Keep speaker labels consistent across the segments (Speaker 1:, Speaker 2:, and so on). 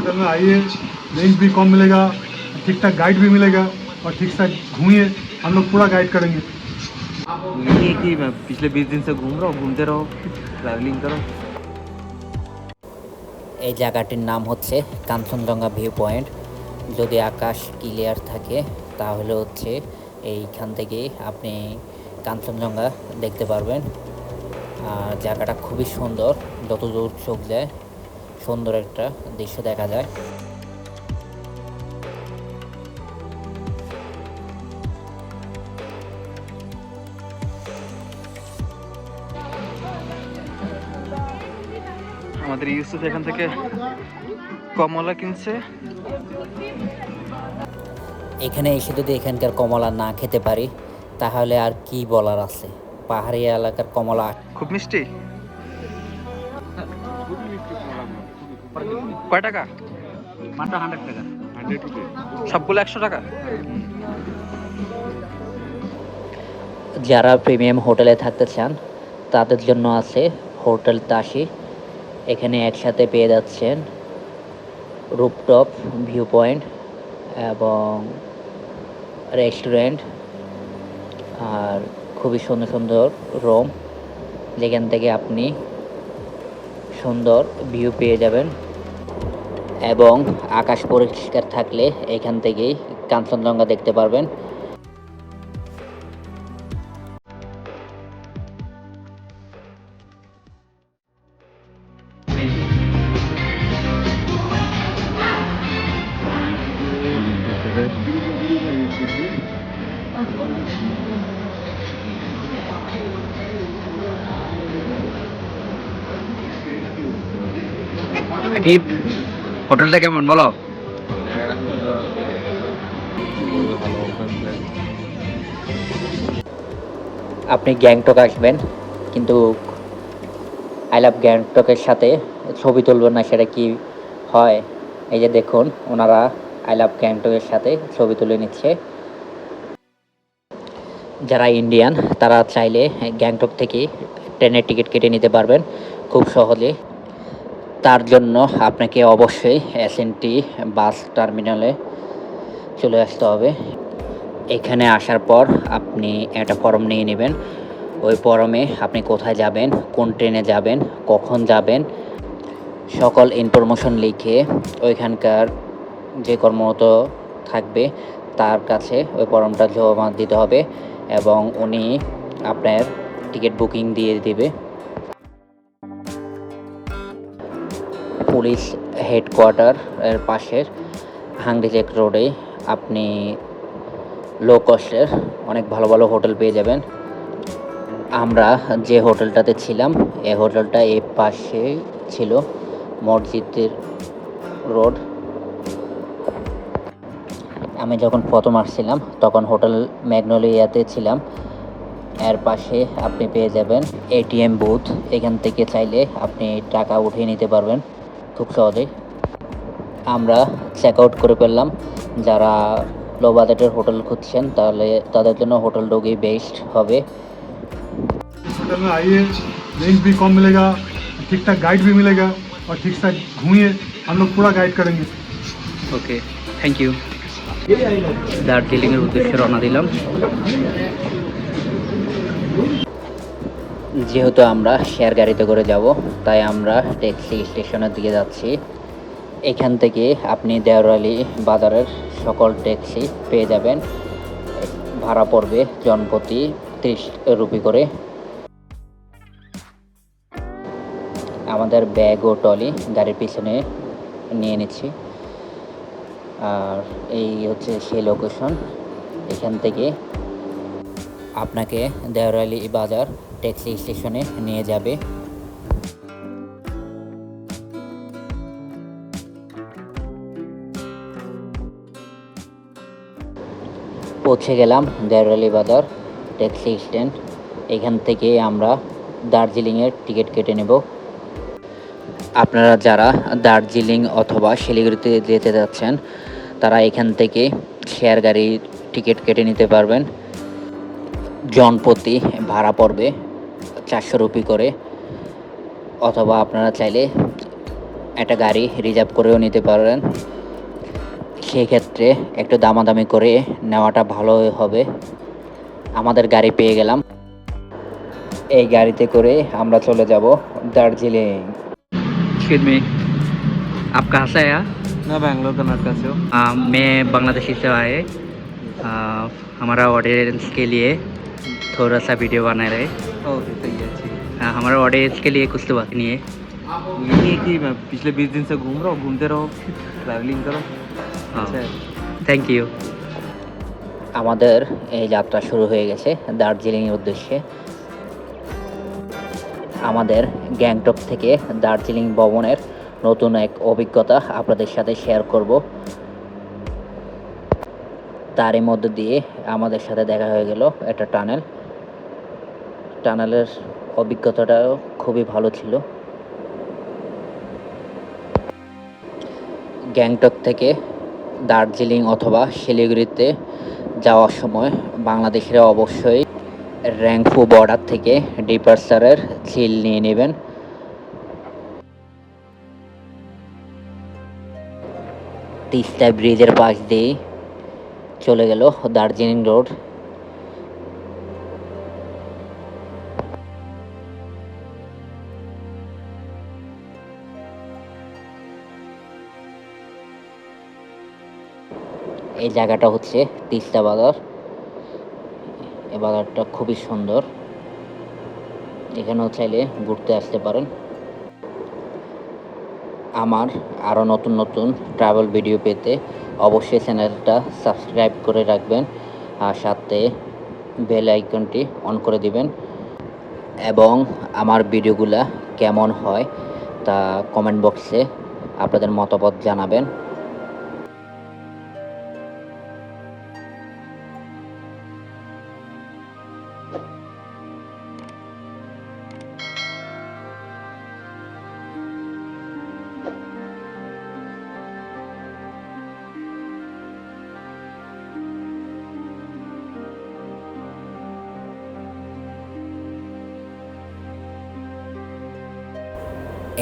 Speaker 1: Hotel में आइए, range भी कम मिलेगा, ठीक ठाक गाइड भी मिलेगा और ठीक ठाक घूमिए, हम लोग पूरा गाइड करेंगे।
Speaker 2: ये कि मैं पिछले 20 दिन से घूम रहा हूँ, घूमते रहो, ट्रैवलिंग करो।
Speaker 3: এই জায়গাটির নাম হচ্ছে কাঞ্চনজঙ্ঘা ভিউ পয়েন্ট। যদি আকাশ ক্লিয়ার থাকে তাহলে হচ্ছে এইখান থেকে আপনি কাঞ্চনজঙ্ঘা দেখতে পারবেন। আর জায়গাটা খুবই সুন্দর, যত দূর চোখ যায় সুন্দর একটা দৃশ্য দেখা যায়।
Speaker 2: আমাদের ইউসুফ এখান থেকে কমলা কিনছে।
Speaker 3: এখানে এসে যদি এখানকার কমলা না খেতে পারি তাহলে আর কি বলার আছে। পাহাড়ি এলাকার কমলা
Speaker 2: খুব মিষ্টি। কয় টাকা?
Speaker 4: মাত্র 100 টাকা। 100 রুপি।
Speaker 2: সবগুলো 100 টাকা।
Speaker 3: যারা প্রিমিয়াম হোটেলে থাকতে চান তাদের জন্য আছে হোটেল তাশি। এখানে একসাথে পেয়ে যাচ্ছেন রুফটপ ভিউ পয়েন্ট এবং রেস্টুরেন্ট আর খুবই সুন্দর সুন্দর রুম, যেখান থেকে আপনি সুন্দর ভিউ পেয়ে যাবেন এবং আকাশ পরিষ্কার থাকলে এখান থেকেই কাঞ্চনজঙ্ঘা দেখতে পারবেন।
Speaker 4: হোটেলটা কেমন বলো?
Speaker 3: আপনি গ্যাংটক আসবেন কিন্তু আই লাভ গ্যাংটকের সাথে ছবি তুলবেন না, সেটা কি হয়? এই যে দেখুন, ওনারা আই লাভ গ্যাংটকের সাথে ছবি তুলে নিচ্ছে। যারা ইন্ডিয়ান তারা চাইলে গ্যাংটক থেকে ট্রেনের টিকিট কেটে নিতে পারবেন খুব সহজে। তার জন্য আপনাকে অবশ্যই এসএনটি বাস টার্মিনালে চলে আসতে হবে। এখানে আসার পর আপনি একটা ফর্ম নিয়ে নেবেন। ওই ফর্মে আপনি কোথায় যাবেন, কোন ট্রেনে যাবেন, কখন যাবেন, সকল ইনফরমেশন লিখে ওইখানকার যে কর্মরত থাকবে তার কাছে ওই ফর্মটা জমা দিতে হবে এবং উনি আপনার টিকিট বুকিং দিয়ে দেবে। পুলিশ হেডকোয়ার্টার এর পাশের হাংরি লেক রোডে আপনি লো কস্টের অনেক ভালো ভালো হোটেল পেয়ে যাবেন। আমরা যে হোটেলটাতে ছিলাম এই হোটেলটা এই পাশে ছিল, মসজিদের রোড। আমি যখন প্রথম আসছিলাম তখন হোটেল ম্যাগনোলিয়াতে ছিলাম। এর পাশে আপনি পেয়ে যাবেন এটিএম বুথ। এখান থেকে চাইলে আপনি টাকা উঠিয়ে নিতে পারবেন খুব সহজেই। আমরা চেক আউট করে ফেললাম। যারা লো বাজেটের হোটেল খুঁজছেন তাহলে তাদের জন্য হোটেল ডোগি বেস্ট হবে।
Speaker 1: होटल में आइए, रेंज भी कम मिलेगा, ठीक ठाक गाइड भी मिलेगा और ठीक ठाक घूमिए, हम लोग पूरा गाइड करेंगे।
Speaker 4: ওকে, থ্যাংক ইউ। দার্জিলিংয়ের উদ্দেশ্যে রওনা দিলাম।
Speaker 3: যেহেতু আমরা শেয়ার গাড়িতে করে যাব তাই আমরা ট্যাক্সি স্টেশনের দিকে যাচ্ছি। এখান থেকে আপনি দেওরালি বাজারের সকল ট্যাক্সি পেয়ে যাবেন। ভাড়া পড়বে জনপ্রতি 30 রুপি করে। আমাদের ব্যাগ ও ট্রলি গাড়ির পিছনে নিয়ে নিচ্ছি। আর এই হচ্ছে সেই লোকেশন। এখান থেকে আপনাকে দেওরালি বাজার ট্যাক্সি স্টেশনে নিয়ে যাবে। পৌঁছে গেলাম দেওরালি বাজার ট্যাক্সি স্ট্যান্ড। এখান থেকে আমরা দার্জিলিংয়ের টিকিট কেটে নেব। আপনারা যারা দার্জিলিং অথবা শিলিগুড়িতে যেতে যাচ্ছেন তারা এখান থেকে শেয়ার গাড়ির টিকিট কেটে নিতে পারবেন। জনপ্রতি ভাড়া পড়বে 400 রুপি করে, অথবা আপনারা চাইলে একটা গাড়ি রিজার্ভ করেও নিতে পারেন। সেই ক্ষেত্রে একটু দামাদামি করে নেওয়াটা ভালো হবে। আমাদের গাড়ি পেয়ে গেলাম। এই গাড়িতে করে আমরা চলে যাব দার্জিলিং।
Speaker 4: एक्सक्यूज मी, आप कहाँ से आया?
Speaker 2: मैं बैंगलोर कर्नाटक से हूँ।
Speaker 4: मैं बांग्लादेशी से आए। हमारा ऑडियंस के लिए थोड़ा सा वीडियो बना रहे।
Speaker 2: ओके सही है, अच्छी है।
Speaker 4: हमारा ऑडियंस के लिए कुछ तो बात नहीं है।
Speaker 2: यही है कि मैं पिछले 20 दिन से घूम रहा हूँ, घूमते रहो, ट्रैवलिंग करो। अच्छा है।
Speaker 4: Thank you.
Speaker 3: আমাদের এই যাত্রা শুরু হয়ে গেছে দার্জিলিংয়ের উদ্দেশ্যে। আমাদের গ্যাংটক থেকে দার্জিলিং ভ্রমণের নতুন এক অভিজ্ঞতা আপনাদের সাথে শেয়ার করব। তারই মধ্য দিয়ে আমাদের সাথে দেখা হয়ে গেল একটা টানেলের অভিজ্ঞতাটাও খুবই ভালো ছিল। গ্যাংটক থেকে দার্জিলিং অথবা শিলিগুড়িতে যাওয়ার সময় বাংলাদেশিরা অবশ্যই র্যাংফু বর্ডার থেকে ডিপার্চারের সিল নিয়ে নেবেন। তিস্তা ব্রিজের পাশ দিয়ে চলে গেল দার্জিলিং রোড। এই জায়গাটা হচ্ছে তিস্তা বাজার। এই বাজারটা খুবই সুন্দর, এখানেও চাইলে ঘুরতে আসতে পারেন। আমার আরও নতুন নতুন ট্রাভেল ভিডিও পেতে অবশ্যই চ্যানেলটা সাবস্ক্রাইব করে রাখবেন আর সাথে বেল আইকনটি অন করে দিবেন এবং আমার ভিডিওগুলা কেমন হয় তা কমেন্ট বক্সে আপনাদের মতামত জানাবেন।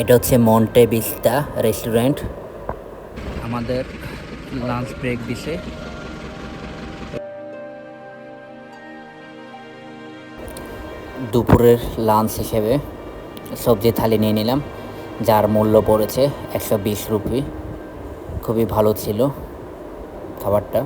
Speaker 3: এটা হচ্ছে মন্টে ভিস্তা রেস্টুরেন্ট।
Speaker 4: আমাদের লাঞ্চ ব্রেক দিছে।
Speaker 3: দুপুরের লাঞ্চ হিসেবে সবজি থালি নিয়ে নিলাম, যার মূল্য পড়েছে 120 রুপি। খুবই ভালো ছিল খাবারটা।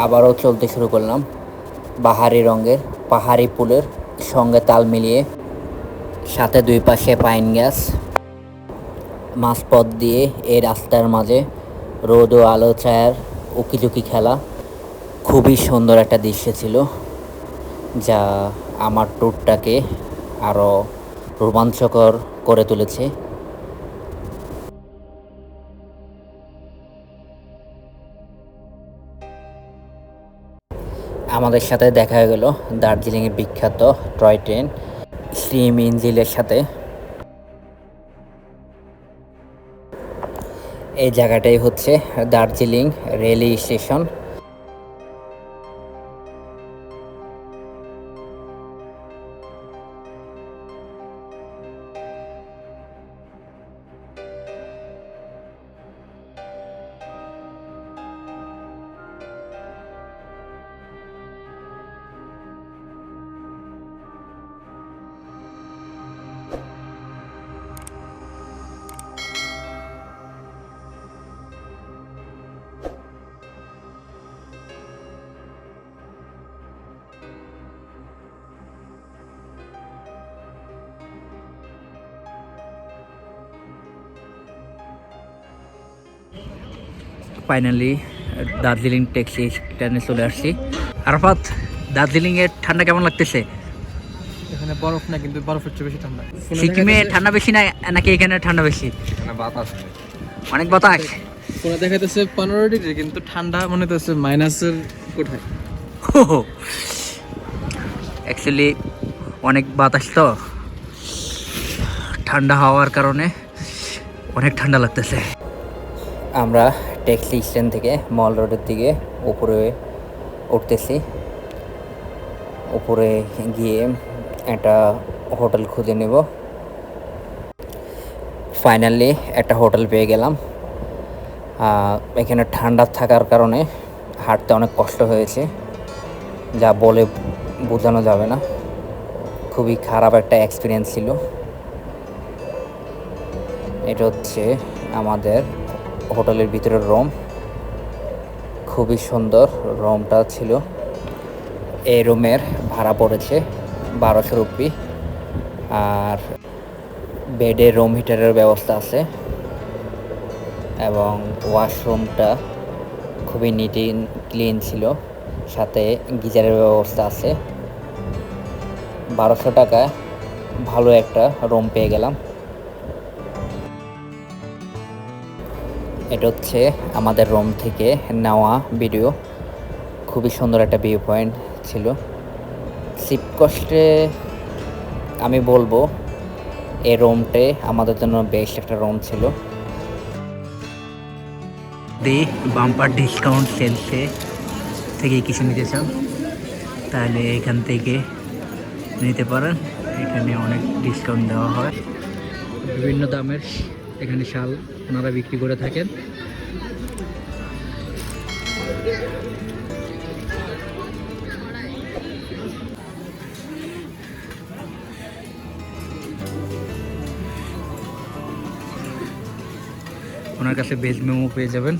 Speaker 3: আবারও চলতে শুরু করলাম বাহারি রঙের পাহাড়ি পুলের সঙ্গে তাল মিলিয়ে, সাথে দুই পাশে পাইন গাছ, মাঝপথ দিয়ে এই রাস্তার মাঝে রোদ ও আলো ছায়ার উকিঝুঁকি খেলা। খুবই সুন্দর একটা দৃশ্য ছিল, যা আমার ট্যুরটাকে আরও রোমাঞ্চকর করে তুলেছে। আমাদের সাথে দেখা হয়ে গেল দার্জিলিংয়ের বিখ্যাত টয় ট্রেন স্টিম ইঞ্জিনের সাথে। এই জায়গাটাই হচ্ছে Darjeeling railway station.
Speaker 4: Finally Darjeeling taxi স্ট্যান্ডে চলে আসছি। আরাফাত, দার্জিলিংয়ের ঠান্ডা কেমন লাগতেছে?
Speaker 2: এখানে বরফ না, কিন্তু বরফের চেয়ে বেশি ঠান্ডা।
Speaker 4: সিকিমে ঠান্ডা বেশি না নাকি এখানে ঠান্ডা বেশি?
Speaker 2: এখানে বাতাস নেই।
Speaker 4: অনেক বাতাস।
Speaker 2: ফোনে দেখাইতেছে 15 ডিগ্রি, কিন্তু ঠান্ডা মনে হচ্ছে মাইনাসের কোঠায়।
Speaker 4: অ্যাকচুয়ালি অনেক বাতাস তো, ঠান্ডা হওয়ার কারণে অনেক ঠান্ডা লাগতেছে।
Speaker 3: আমরা ট্যাক্সি স্ট্যান্ড থেকে মল রোডের দিকে উপরে উঠতেছি। উপরে গিয়ে একটা হোটেল খুঁজে নেব। ফাইনালি একটা হোটেল পেয়ে গেলাম। এখানে ঠান্ডা থাকার কারণে হাঁটতে অনেক কষ্ট হয়েছে, যা বলে বোঝানো যাবে না। খুবই খারাপ একটা এক্সপিরিয়েন্স ছিল। এটা হচ্ছে আমাদের হোটেলের ভিতরের রুম। খুবই সুন্দর রুমটা ছিল। এই রুমের ভাড়া পড়েছে 1200 রুপি। আর বেডে রুম হিটারের ব্যবস্থা আছে এবং ওয়াশরুমটা খুবই নিট অ্যান্ড ক্লিন ছিল, সাথে গিজারের ব্যবস্থা আছে। 1200 টাকায় ভালো একটা রুম পেয়ে গেলাম। এটা হচ্ছে আমাদের রুম থেকে নেওয়া ভিডিও। খুবই সুন্দর একটা ভিউ পয়েন্ট ছিল। চিপ কস্টে আমি বলবো এই রুমটে আমাদের জন্য বেস্ট একটা রুম ছিল।
Speaker 4: বাম্পার ডিসকাউন্ট সেলসে থেকে কিছু নিতে চান তাহলে এখান থেকে নিতে পারেন। এখানে অনেক ডিসকাউন্ট দেওয়া হয়। বিভিন্ন দামের এখানে শাল ওনারা বিক্রি করে থাকেন। ওনার কাছে ভেজ মোমো পেয়ে যাবেন।